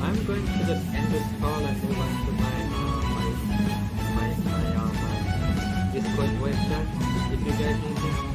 I'm going to just end this call and move on to my Discord voice chat if you guys need it.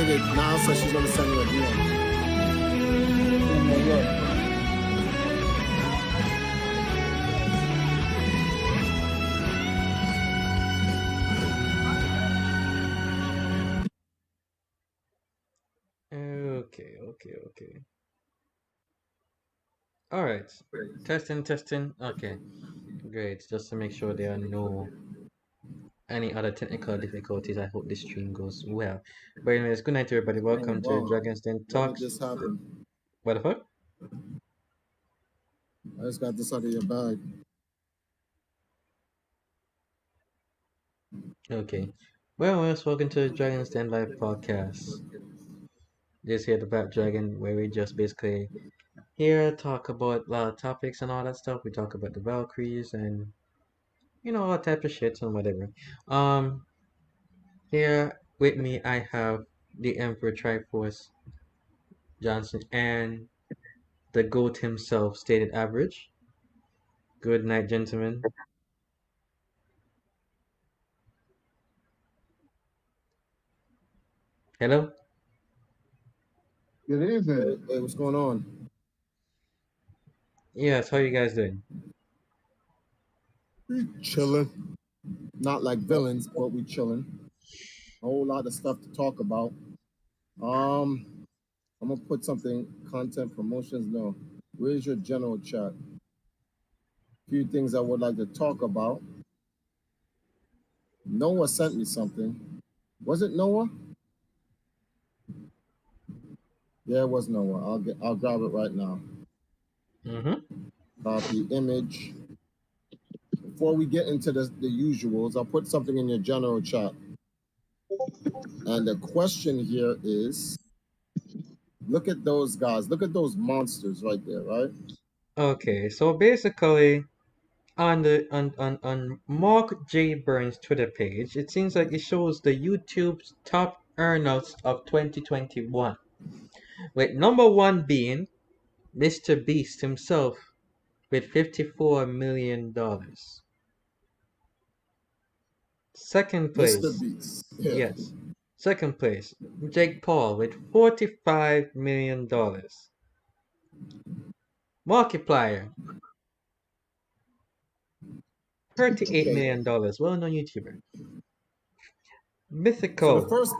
sending it now, so she's gonna send you a DM. In New York. Okay. All right. Testing. Okay, great. Just to make sure there are no any other technical difficulties. I hope this stream goes well. But anyways, good night, everybody. Oh Welcome to wow, Dragon's Den when did Talks. this happen? What the fuck? I just got this out of your bag. Okay. Well, welcome to Dragon's Den Live podcast. This here the Bat Dragon, where we just basically here talk about topics and all that stuff. We talk about the Valkyries and all type of shit and whatever. Here with me I have the Emperor Triforce Johnson and the GOAT himself, Stated Average. Good night, gentlemen. Hello. Good evening. Hey, what's going on? Yes, how you guys doing? We chilling. Not like villains, but we chilling. A whole lot of stuff to talk about. I'm gonna put something, content promotions. No, where's your general chat? A few things I would like to talk about. Noah sent me something. Was it Noah? Yeah, it was Noah. I'll grab it right now. Copy image. Before we get into the usuals, I'll put something in your general chat. And the question here is, look at those guys. Look at those monsters right there, right? Okay, so basically on Mark J. Burns' Twitter page, it seems like it shows the YouTube's top earners of 2021. With number one being Mr. Beast himself with $54 million. Second place. Mr. Beast. Yeah. Yes. Second place, Jake Paul with $45 million. Markiplier, $38 million. Well-known YouTuber. Mythical. So the first.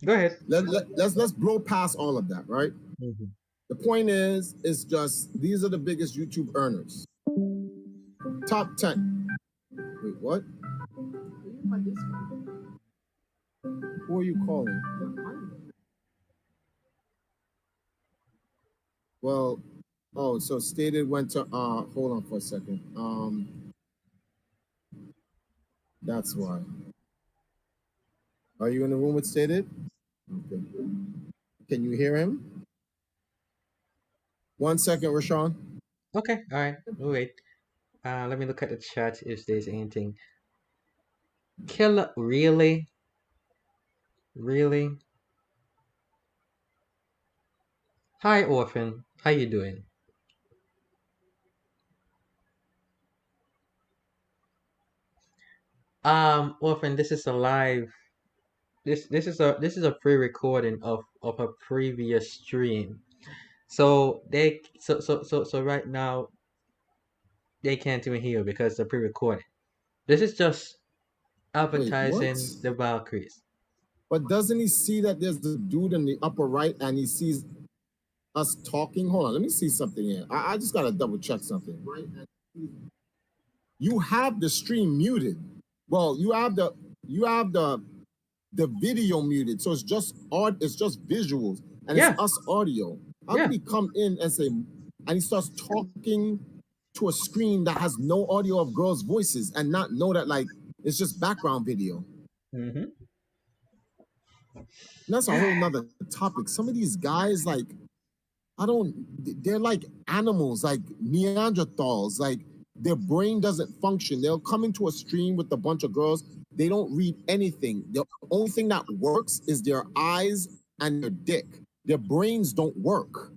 Go ahead. Let's blow past all of that, right? Mm-hmm. The point is, it's just these are the biggest YouTube earners. Top 10. Wait, what? Who are you calling? Well, oh, so Stated went to hold on for a second. That's why. Are you in the room with Stated? Okay. Can you hear him? 1 second, Rashawn. Okay, all right. We'll wait. Let me look at the chat if there's anything. Killer, really? Really? Hi, Orphan. How you doing? Orphan, this is a live. This is a pre-recording of a previous stream. So right now they can't even hear because they're pre-recorded. This is just advertising the Valkyries. But doesn't he see that there's the dude in the upper right and he sees us talking? Hold on, let me see something here. I just gotta double check something. Right? You have the stream muted. Well, you have the video muted, so it's just visuals and it's us audio. How can he come in and say, and he starts talking to a screen that has no audio of girls' voices and not know that like it's just background video? Mm-hmm. That's a whole nother topic. Some of these guys, like, they're like animals, like Neanderthals, like their brain doesn't function. They'll come into a stream with a bunch of girls. They don't read anything. The only thing that works is their eyes and their dick. Their brains don't work.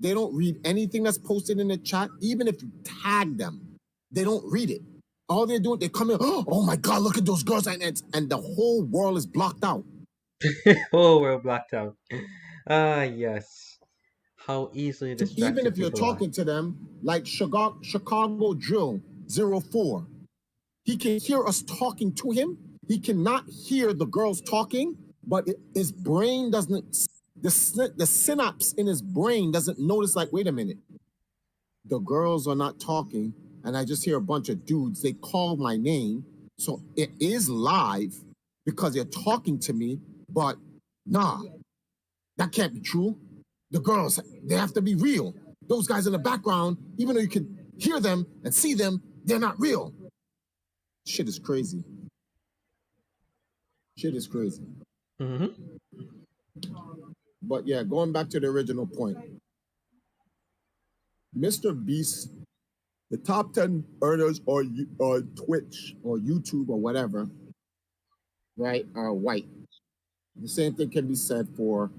They don't read anything that's posted in the chat. Even if you tag them, they don't read it. All they're doing, they come in, oh my God, look at those girls. And the whole world is blocked out. Oh, we're blacked out. Ah, yes. How easily Even distracted if you're people are. talking to them, like Chicago Drill 04, he can hear us talking to him. He cannot hear the girls talking, but his brain doesn't, the synapse in his brain doesn't notice, like, wait a minute, the girls are not talking, and I just hear a bunch of dudes. They call my name. So it is live because they're talking to me, but nah, that can't be true. The girls, they have to be real. Those guys in the background, even though you can hear them and see them, they're not real. Shit is crazy. Shit is crazy. Mm-hmm. But yeah, going back to the original point, Mr. Beast, the top 10 earners on Twitch or YouTube or whatever, right, are white. The same thing can be said for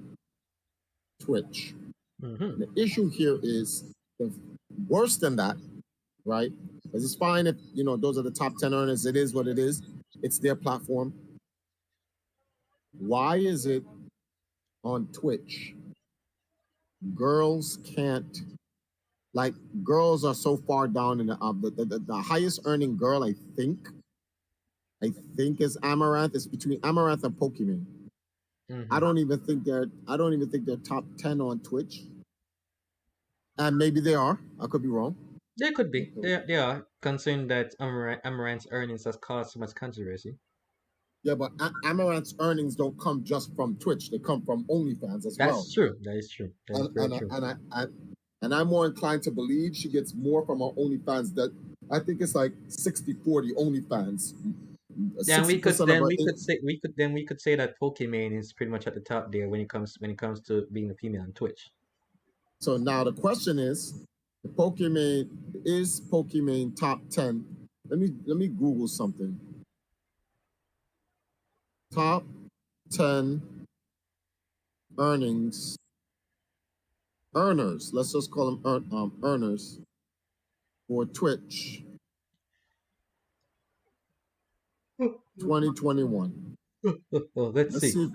Twitch. Mm-hmm. The issue here is worse than that, right? Because it's fine if, you know, those are the top 10 earners. It is what it is. It's their platform. Why is it on Twitch girls can't, like, girls are so far down in the highest earning girl, I think is Amaranth. It's between Amaranth and Pokemon. Mm-hmm. I don't even think they're top 10 on Twitch. And maybe they are. I could be wrong. They could be. They are concerned that Amaranth's earnings has caused so much controversy. Yeah, but Amaranth's earnings don't come just from Twitch. They come from OnlyFans as well. That's true. That is true. That is very true. And I'm more inclined to believe she gets more from her OnlyFans. That I think it's like 60-40 OnlyFans. Then we could 60% of then her we could say that Pokemon is pretty much at the top there when it comes to being a female on Twitch. So now the question is Pokemon top 10? Let me Google something. Top 10 earners. Let's just call them earners for Twitch 2021. Oh, let's see.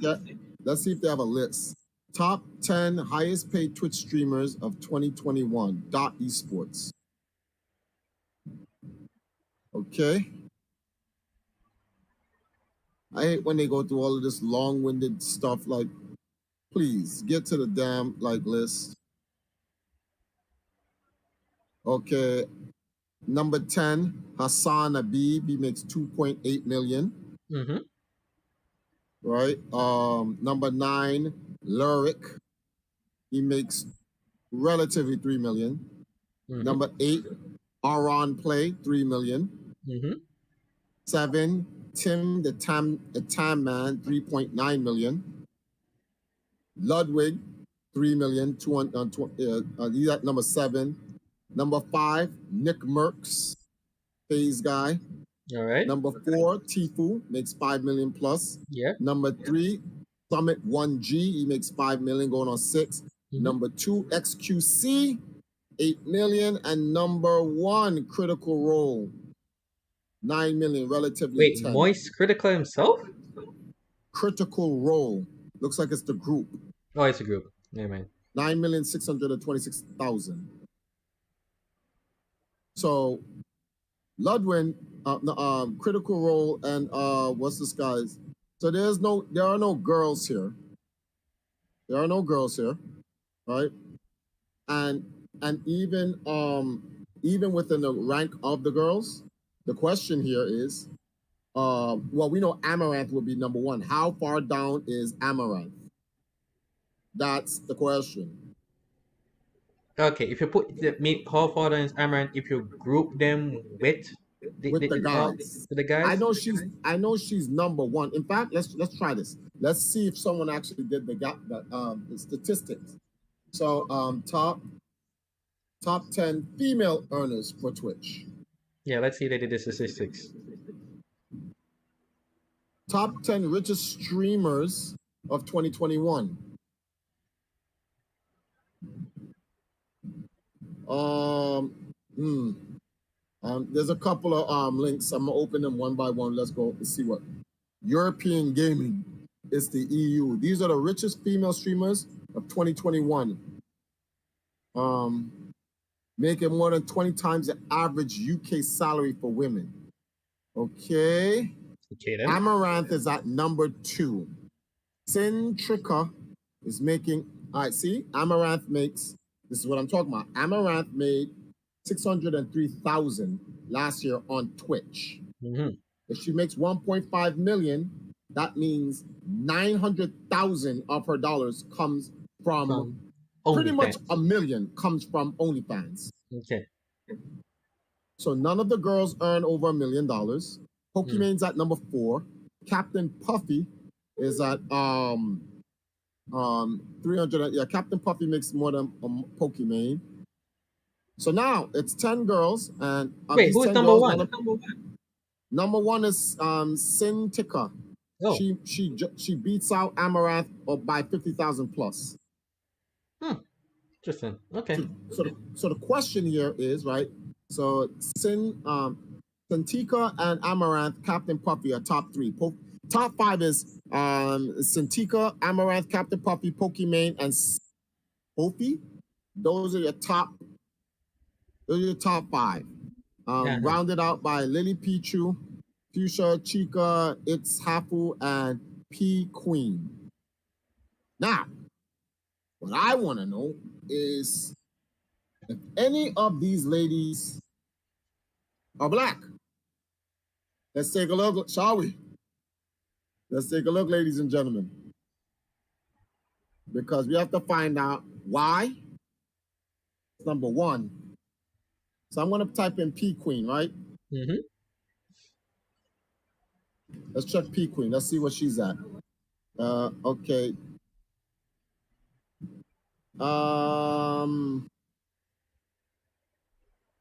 Let's see if they have a list. Top 10 highest paid Twitch streamers of 2021. Esports. Okay. I hate when they go through all of this long-winded stuff. Like, please get to the damn list. Okay. Number 10, Hassan Habib. He makes 2.8 million. Mm-hmm. Right. Number 9, Lurik. He makes relatively 3 million. Mm-hmm. Number 8, Aron Play, 3 million. Mm-hmm. 7, Tim the Tam Man, 3.9 million. Ludwig, 3 million. He's at number 7. Number 5, Nick Merckx, FaZe guy. All right. Number 4, Tifu, makes 5 million plus. Yeah. Number 3, Summit 1G, he makes 5 million, going on 6. Mm-hmm. Number 2, XQC, 8 million. And number 1, Critical Role, 9 million, relatively. Wait, 10. Moist Critical himself? Critical Role. Looks like it's the group. Oh, it's a group. Never mind. 9,626,000. So Ludwig, Critical Role, and what's this guy's? So there are no girls here. There are no girls here, right? And even within the rank of the girls, the question here is, well, we know Amaranth will be number 1. How far down is Amaranth? That's the question. Okay, if you put how far down is Amaranth, if you group them with the guys. the guys? I know she's number 1. In fact, let's try this. Let's see if someone actually did the statistics. So top 10 female earners for Twitch. Yeah, let's see if they did the statistics. Top 10 richest streamers of 2021. There's a couple of links. I'm gonna open them one by one. Let's go. Let's see what European gaming. It's the EU. These are the richest female streamers of 2021. Making more than 20 times the average UK salary for women. Okay. Okay then. Amaranth is at number 2. Centrica is making, all right, see, Amaranth makes, this is what I'm talking about. Amaranth made 603,000 last year on Twitch. Mm-hmm. If she makes 1.5 million, that means 900,000 of her dollars comes from pretty much OnlyFans. $1 million comes from OnlyFans. Okay. So none of the girls earn over $1 million. Pokemon's at number 4. Captain Puffy is at 300. Yeah, Captain Puffy makes more than Pokemon. So now it's 10 girls, and wait, who's number girls, one? Number 1 is Cintica. Oh. She beats out Amaranth by 50,000 plus. Interesting. Okay. So the question here is, right? So Cintica and Amaranth, Captain Puffy are top 3. Top 5 is Cintica, Amaranth, Captain Puffy, Pokemon, and Sophie. Those are your top 5. Rounded out by Lily Pichu, Fuchsia, Chica, It's Hafu, and P Queen. Now, what I want to know is if any of these ladies are black. Let's take a look, shall we? Let's take a look, ladies and gentlemen. Because we have to find out why. Number 1. So I'm going to type in P Queen, right? Mm-hmm. Let's check P Queen. Let's see what she's at. Okay.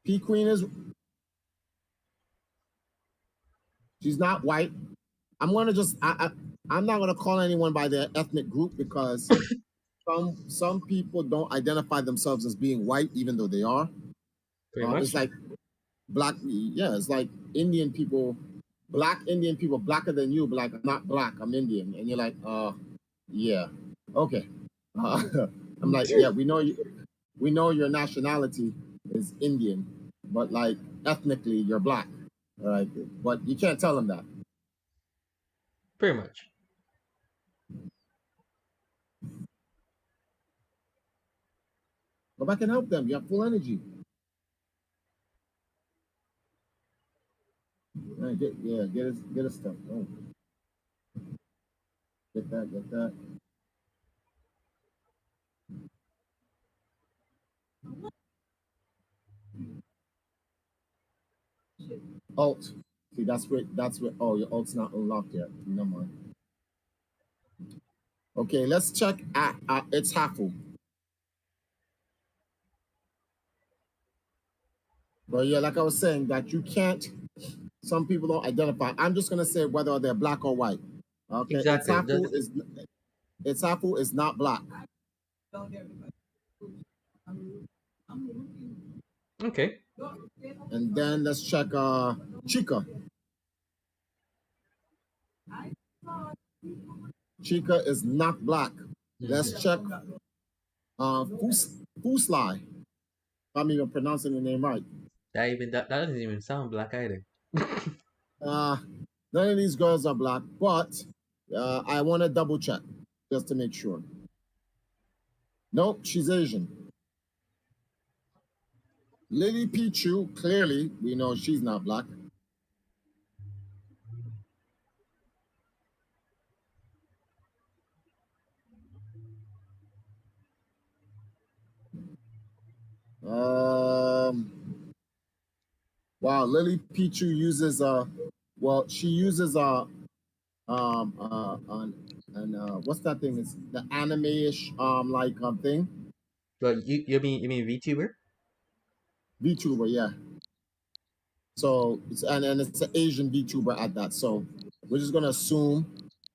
P Queen is... She's not white. I'm going to just... I'm not going to call anyone by their ethnic group because some people don't identify themselves as being white, even though they are. It's like black, yeah, it's like Indian people, black Indian people, blacker than you, but like, I'm not black, I'm Indian. And you're like, yeah, okay. I'm like, yeah, we know your nationality is Indian, but like ethnically you're black. Right? But you can't tell them that. Pretty much. Go back and help them. You have full energy. Right, get his stuff. Oh. Get that. Alt. See, that's where, oh, your alt's not unlocked yet. Never mind. Okay, let's check at It's Hafu. But yeah, like I was saying, that you can't, some people don't identify. I'm just gonna say whether they're black or white. Okay, Exactly. It's Hafu is not black. Okay. And then let's check Chica. Chica is not black. Let's check Fusly. If I'm even pronouncing the name right. That doesn't even sound black either. None of these girls are black, but I want to double check just to make sure. Nope, she's Asian. Lily Pichu, clearly, we know she's not black. Wow, Lily Pichu uses she uses what's that thing? It's the anime-ish thing. But you mean VTuber? VTuber, yeah. So it's and it's an Asian VTuber at that. So we're just gonna assume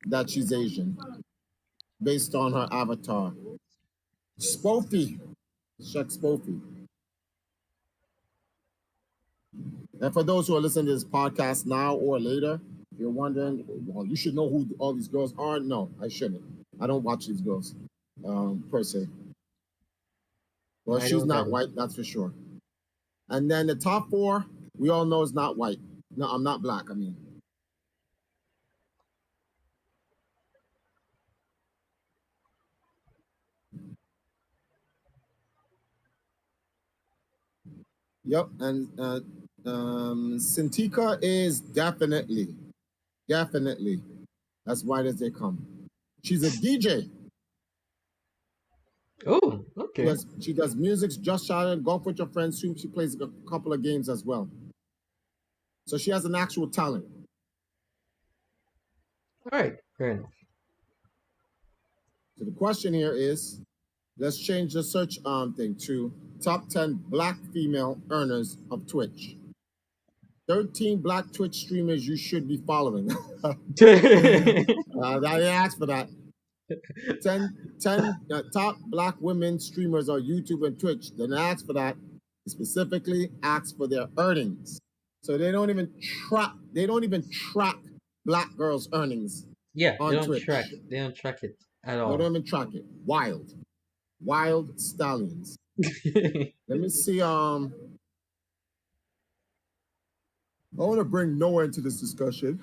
that she's Asian based on her avatar. Spoofy. Check Spoofy. And for those who are listening to this podcast now or later, If you're wondering, well, you should know who all these girls are. No, I shouldn't. I don't watch these girls, per se. Well, I she's don't not either. white, that's for sure. And then the top four, we all know is not white. No, I'm not black. I mean, yep. And Cintiqa is definitely as white as they come. She's a DJ. Oh, okay. She does music, just shouted, golf with your friends. She plays a couple of games as well. So she has an actual talent. All right, fair enough. So the question here is, let's change the search thing to top 10 black female earners of Twitch. 13 black Twitch streamers you should be following. I didn't ask for that. 10 top black women streamers on YouTube and Twitch. Didn't ask for that. Specifically asked for their earnings. So they don't even track black girls' earnings Yeah, on Twitch. They don't track it at They all. don't even track it. Wild stallions. Let me see. I want to bring Noah into this discussion.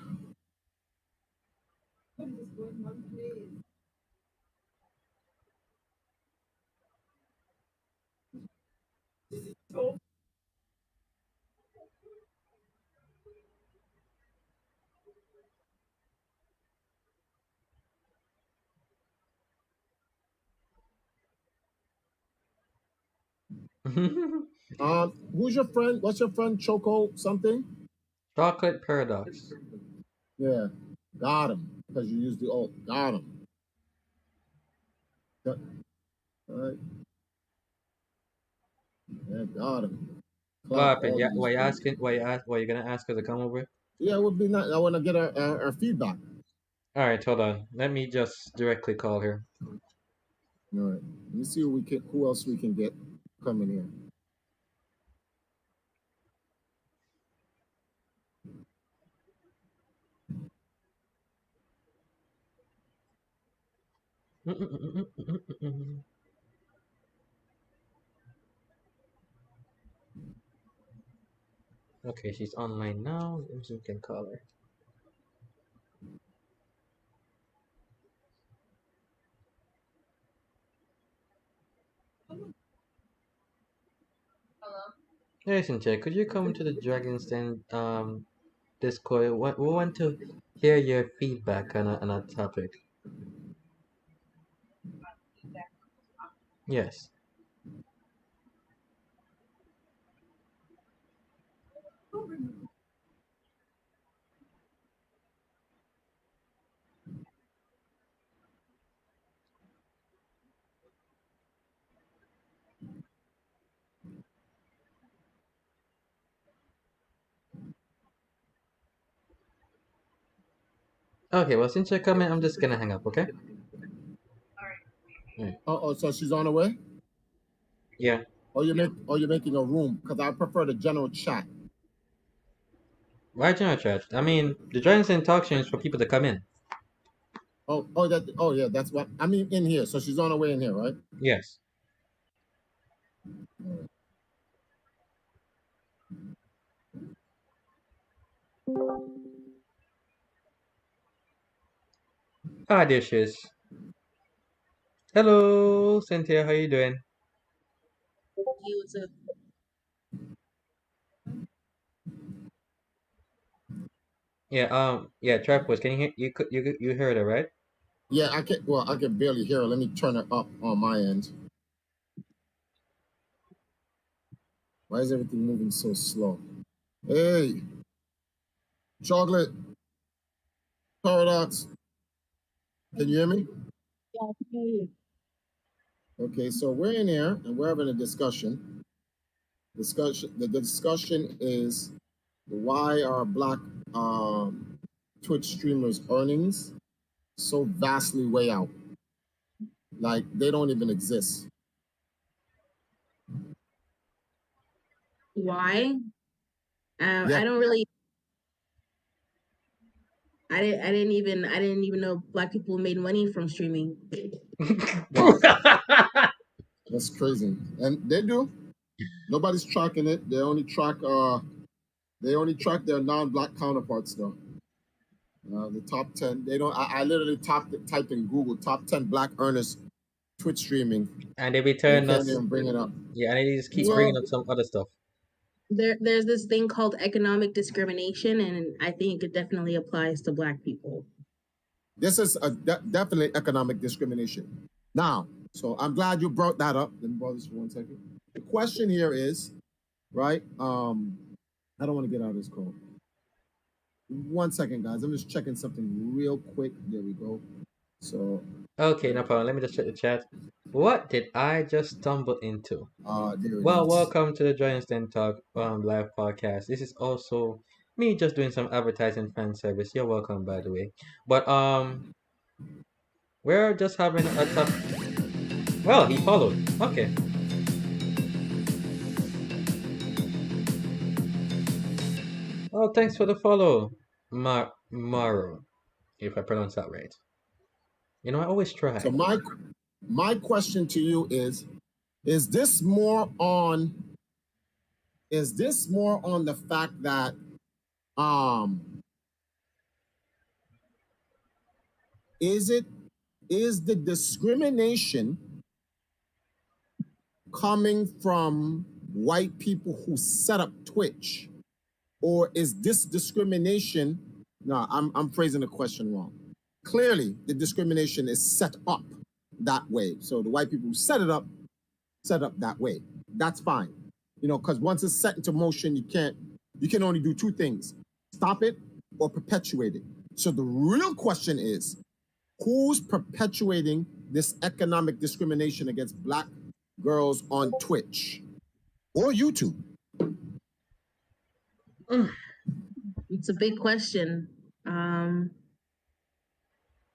Who's your friend? What's your friend? Choco something? Chocolate Paradox. Yeah, got him because you used the alt. Got him. All right. Yeah, got him. What happened? Yeah, why you asking? Why you gonna ask her to come over? Yeah, it would be nice. I want to get our feedback. All right, hold on. Let me just directly call her. All right. Let me see who else we can get coming here. Okay, she's online now. Let me see if we can call her. Hey, Cynthia, could you come to the Dragon's Den Discord? We want to hear your feedback on a topic. Yes. Okay, well, since you're coming, I'm just gonna hang up, okay? Oh, so she's on her way? Yeah. Or you're making a room? Because I prefer the general chat. Why general chat? I mean, the Dragon's Den talk show is for people to come in. Oh yeah, that's what I mean in here. So she's on her way in here, right? Yes. Ah, there she is. Hello, Cynthia. How you doing? You too. Yeah. Yeah. Trapos, can you hear? You heard her, right? Yeah, I can. Well, I can barely hear her. Let me turn it up on my end. Why is everything moving so slow? Hey, Chocolate Paradox. Can you hear me? Yeah, I can hear you. Okay, so we're in here and we're having a discussion. The discussion is why are black Twitch streamers' earnings so vastly way out? Like they don't even exist. Why? Yeah. I don't really. I didn't even know black people made money from streaming. Wow, that's crazy. And they do. Nobody's tracking it. They only track their non-black counterparts though. The top 10. They don't. I literally typed in Google top 10 black earners Twitch streaming. And they be They telling can't us, even bring it up. yeah, and they just keep Well, bringing up some other stuff. there's this thing called economic discrimination, and I think it definitely applies to black people. This is definitely economic discrimination. Now, so I'm glad you brought that up. Let me borrow this for 1 second. The question here is, right? I don't want to get out of this call. 1 second, guys. I'm just checking something real quick. There we go. So, Okay, no problem. Let me just check the chat. What did I just stumble into? there it Well, is. welcome to the Giants Den Talk live podcast. This is also me just doing some advertising fan service. You're welcome, by the way. But we're just having a tough. Well, he followed. Okay. Oh, thanks for the follow, Maro, if I pronounce that right. You know, I always try. So my question to you is this more on the fact that is the discrimination coming from white people who set up Twitch, or is this discrimination? No, I'm phrasing the question wrong. Clearly, the discrimination is set up that way. So the white people who set up that way. That's fine. You know, because once it's set into motion, you can only do two things: stop it or perpetuate it. So the real question is, who's perpetuating this economic discrimination against black girls on Twitch or YouTube? It's a big question.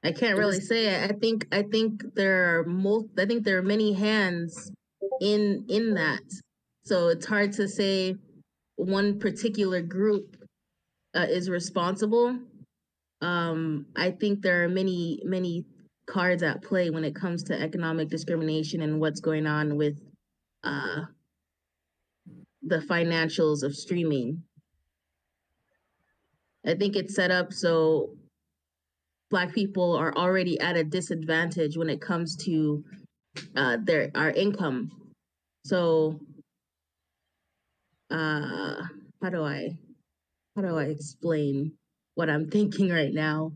I can't really say. I think there are many hands in that. So it's hard to say one particular group is responsible. I think there are many cards at play when it comes to economic discrimination and what's going on with the financials of streaming. I think it's set up so Black people are already at a disadvantage when it comes to our income. So how do I explain what I'm thinking right now?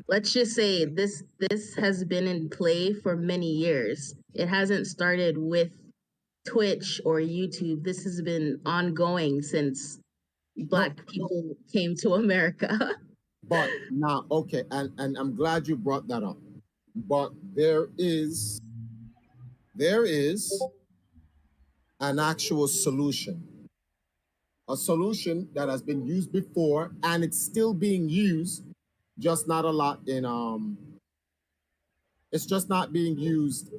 Let's just say this has been in play for many years. It hasn't started with Twitch or YouTube. This has been ongoing since Black people came to America. But now, okay, and I'm glad you brought that up. But there is an actual solution. A solution that has been used before, and it's still being used, just not a lot in it's just not being used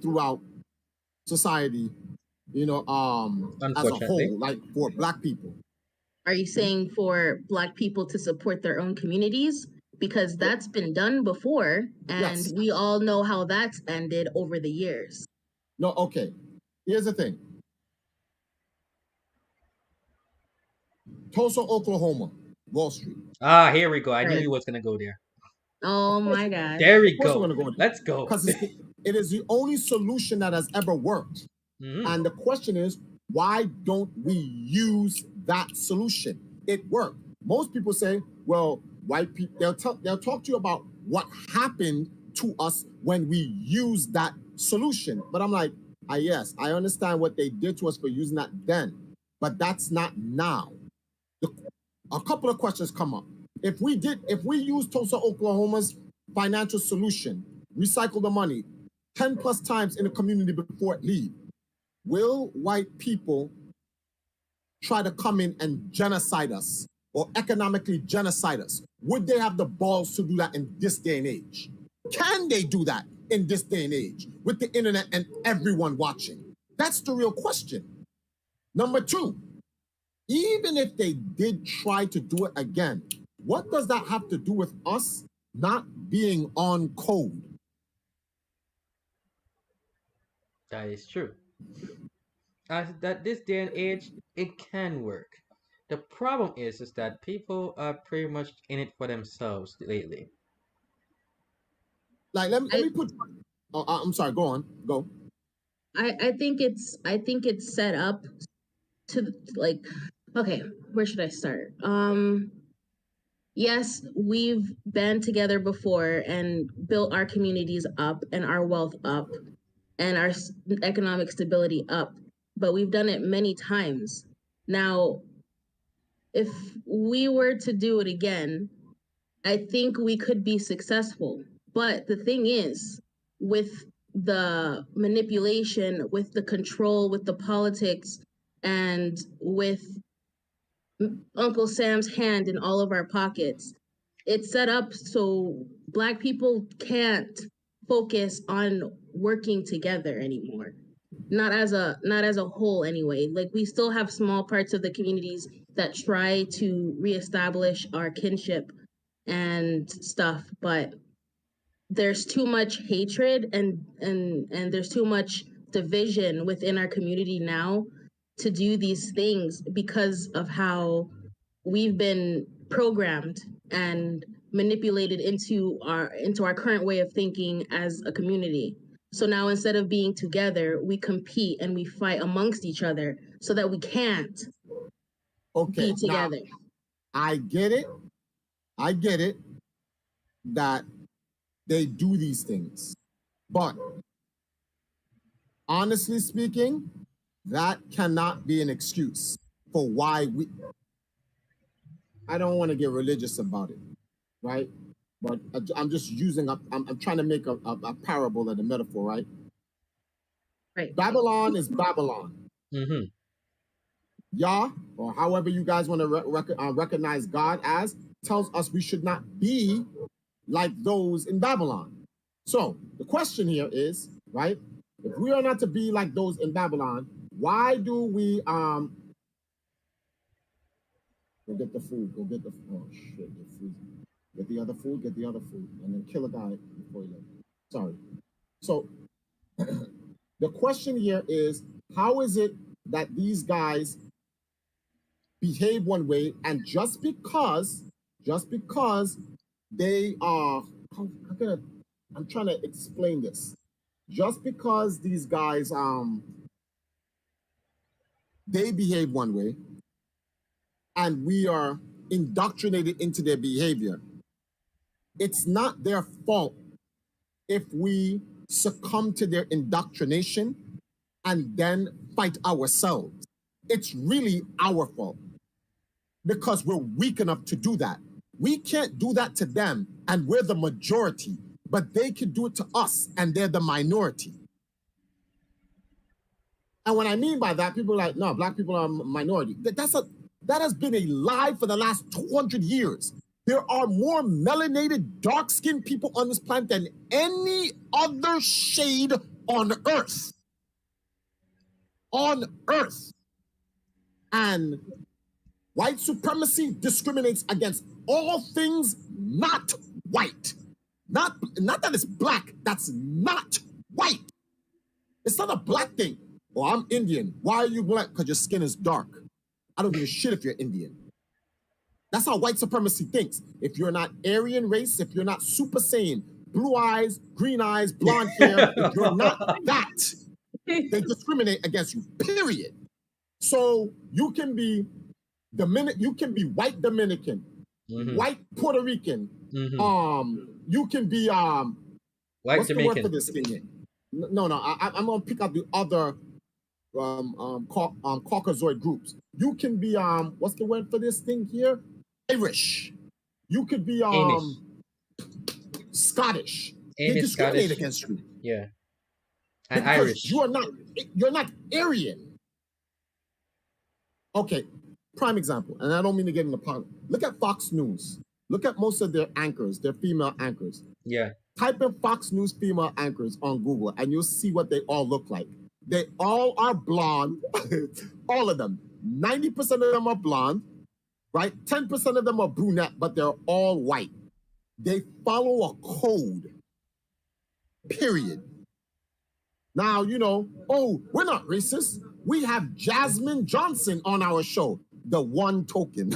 throughout society, you know, as a whole, like for Black people. Are you saying for Black people to support their own communities? Because that's been done before, and Yes. we all know how that's ended over the years. No, okay. Here's the thing. Tulsa, Oklahoma, Wall Street. Ah, here we go. I knew Right. you was gonna go there. Oh my God. There we Of course go. we're gonna go there. Let's go. Because it is the only solution that has ever worked. Mhm. And the question is, why don't we use that solution? It worked. Most people say, well, white people, they'll talk to you about what happened to us when we used that solution. But I'm like, yes, I understand what they did to us for using that then, but that's not now. A couple of questions come up. If we used Tulsa, Oklahoma's financial solution, recycle the money 10 plus times in the community before it leave, will white people try to come in and genocide us or economically genocide us? Would they have the balls to do that in this day and age? Can they do that in this day and age with the internet and everyone watching? That's the real question. Number two, even if they did try to do it again, what does that have to do with us not being on code? That is true. That this day and age, it can work. The problem is that people are pretty much in it for themselves lately. Like, let me put. Oh, I'm sorry. Go on. Go. I think it's set up to, like, okay, where should I start? Yes, we've been together before and built our communities up and our wealth up and our economic stability up, but we've done it many times. Now, if we were to do it again, I think we could be successful. But the thing is, with the manipulation, with the control, with the politics, and with Uncle Sam's hand in all of our pockets, it's set up so Black people can't focus on working together anymore. Not as a whole anyway. Like, we still have small parts of the communities that try to reestablish our kinship and stuff, but there's too much hatred and there's too much division within our community now to do these things because of how we've been programmed and manipulated into our current way of thinking as a community. So now, instead of being together, we compete and we fight amongst each other so that we can't Okay. be together. Now, I get it that they do these things, but honestly speaking, that cannot be an excuse for why I don't want to get religious about it, right? But I'm just using I'm trying to make a parable and a metaphor, right? Right. Babylon is Babylon. Mm-hmm. Yah, or however you guys want to recognize God as, tells us we should not be like those in Babylon. So the question here is, right? If we are not to be like those in Babylon, why do we go get the food? Go get the oh shit, you're freezing. Get the other food, and then kill a guy before you leave. Sorry. So the question here is, how is it that these guys behave one way, and just because they are, I'm trying to explain this. Just because these guys they behave one way and we are indoctrinated into their behavior, it's not their fault if we succumb to their indoctrination and then fight ourselves. It's really our fault because we're weak enough to do that. We can't do that to them, and we're the majority, but they can do it to us, and they're the minority. And what I mean by that, people are like, no, Black people are a minority. That has been a lie for the last 200 years. There are more melanated, dark-skinned people on this planet than any other shade on Earth. On Earth. And white supremacy discriminates against all things not white. Not that it's Black, that's not white. It's not a Black thing. Oh, I'm Indian. Why are you Black? Because your skin is dark. I don't give a shit if you're Indian. That's how white supremacy thinks. If you're not Aryan race, if you're not Super Saiyan, blue eyes, green eyes, blonde hair, if you're not that, they discriminate against you, period. So you can be you can be white Dominican, white Puerto Rican, you can be white what's Jamaican. the word for this thing here? No, I'm gonna pick out the other Caucasoid groups. You can be what's the word for this thing here? Irish. You could be Scottish. They discriminate Scottish. against you. Yeah. And Because Irish. you're not Aryan. Okay, prime example, and I don't mean to get into politics. Look at Fox News. Look at most of their anchors, their female anchors. Yeah. Type in Fox News female anchors on Google and you'll see what they all look like. They all are blonde, all of them. 90% of them are blonde, right? 10% of them are brunette, but they're all white. They follow a code, period. Now, you know, oh, we're not racist. We have Jasmine Johnson on our show, the one token.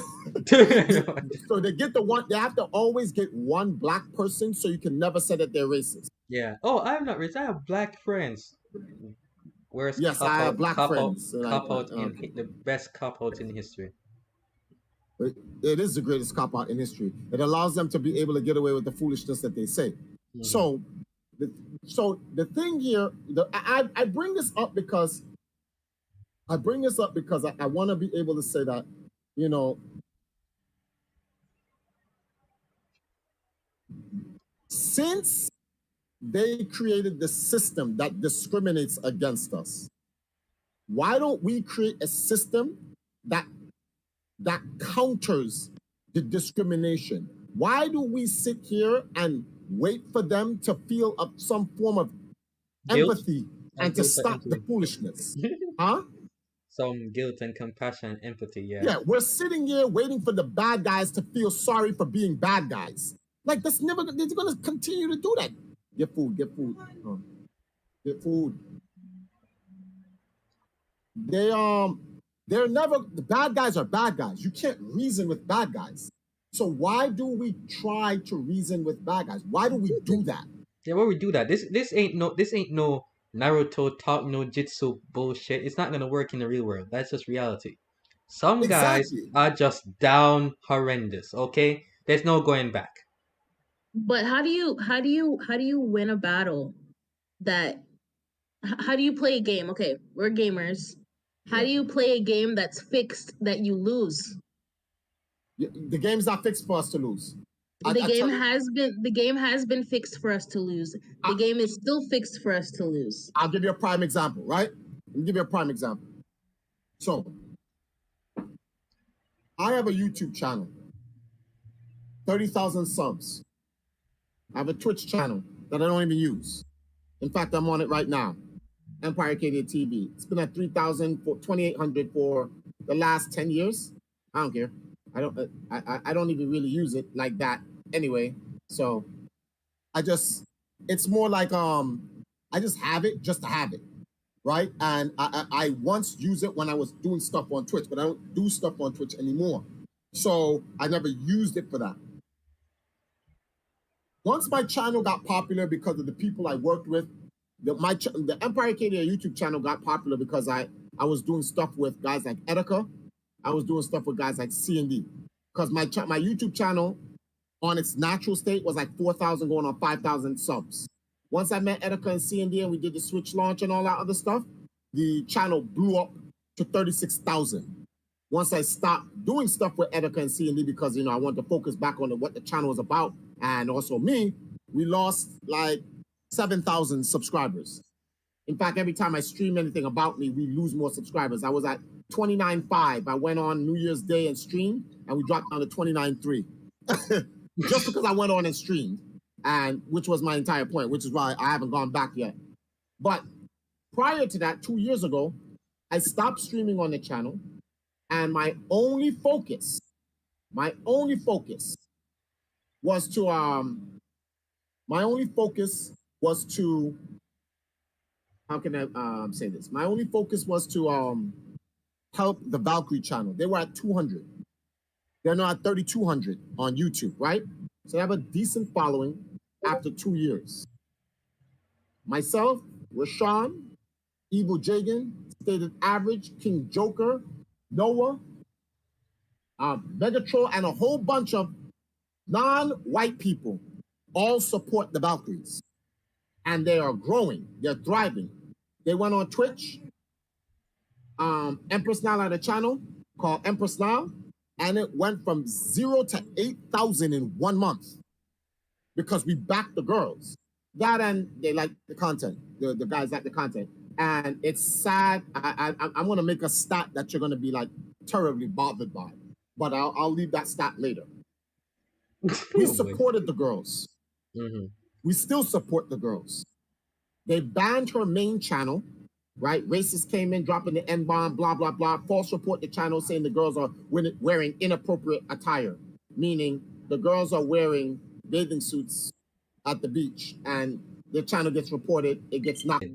So they get the one, they have to always get one black person so you can never say that they're racist. Yeah. Oh, I'm not racist. I have black friends. Where's Yes, I have black friends. cop out in the best cop out in history. It is the greatest cop out in history. It allows them to be able to get away with the foolishness that they say. Mhm. So the thing here, I bring this up because I want to be able to say that, you know, since they created the system that discriminates against us, why don't we create a system that counters the discrimination? Why do we sit here and wait for them to feel some form of Guilt empathy and to stop the foolishness? Huh? Some guilt and compassion, empathy. Yeah. Yeah, we're sitting here waiting for the bad guys to feel sorry for being bad guys. Like they're going to continue to do that. Get food. Get food. They're never, the bad guys are bad guys. You can't reason with bad guys. So why do we try to reason with bad guys? Why do we do that? Yeah, why we do that? This ain't no Naruto talk no jitsu bullshit. It's not gonna work in the real world. That's just reality. Some guys are just down horrendous. Okay, there's no going back. But how do you win a battle that? How do you play a game? Okay, we're gamers. How do you play a game that's fixed that you lose? The game's not fixed for us to lose. The game has been fixed for us to lose. The game is still fixed for us to lose. I'll give you a prime example, right? Let me give you a prime example. So, I have a YouTube channel, 30,000 subs. I have a Twitch channel that I don't even use. In fact, I'm on it right now. Empire Arcadia TV. It's been at 2,800 for the last 10 years. I don't care. I don't even really use it like that anyway. So it's more like I just have it just to have it, right? And I once used it when I was doing stuff on Twitch, but I don't do stuff on Twitch anymore. So I never used it for that. Once my channel got popular because of the people I worked with, the Empire Arcadia YouTube channel got popular because I was doing stuff with guys like Etika. I was doing stuff with guys like C&D. Because my YouTube channel on its natural state was like 4,000 going on 5,000 subs. Once I met Etika and C&D and we did the Switch launch and all that other stuff, the channel blew up to 36,000. Once I stopped doing stuff with Etika and C&D because, you know, I wanted to focus back on what the channel was about and also me, we lost like 7,000 subscribers. In fact, every time I stream anything about me, we lose more subscribers. I was at 29.5. I went on New Year's Day and streamed, and we dropped down to 29.3. Just because I went on and streamed, and which was my entire point, which is why I haven't gone back yet. But prior to that, 2 years ago, I stopped streaming on the channel, and my only focus was to how can I say this? My only focus was to help the Valkyrie channel. They were at 200. They're now at 3,200 on YouTube, right? So they have a decent following after 2 years. Myself, Rashawn, Evil Jagan, Stated Average, King Joker, Noah, Megatron, and a whole bunch of non-white people all support the Valkyries. And they are growing. They're thriving. They went on Twitch. Empress Now had a channel called Empress Now, and it went from 0 to 8,000 in 1 month because we backed the girls. That and they like the content. The guys like the content. And it's sad. I'm going to make a stat that you're going to be like terribly bothered by, but I'll leave that stat later. We supported the girls. Mm-hmm. We still support the girls. They banned her main channel, right? Racists came in, dropping the N-bomb, blah, blah, blah. False report the channel saying the girls are wearing inappropriate attire, meaning the girls are wearing bathing suits at the beach, and the channel gets reported, it gets knocked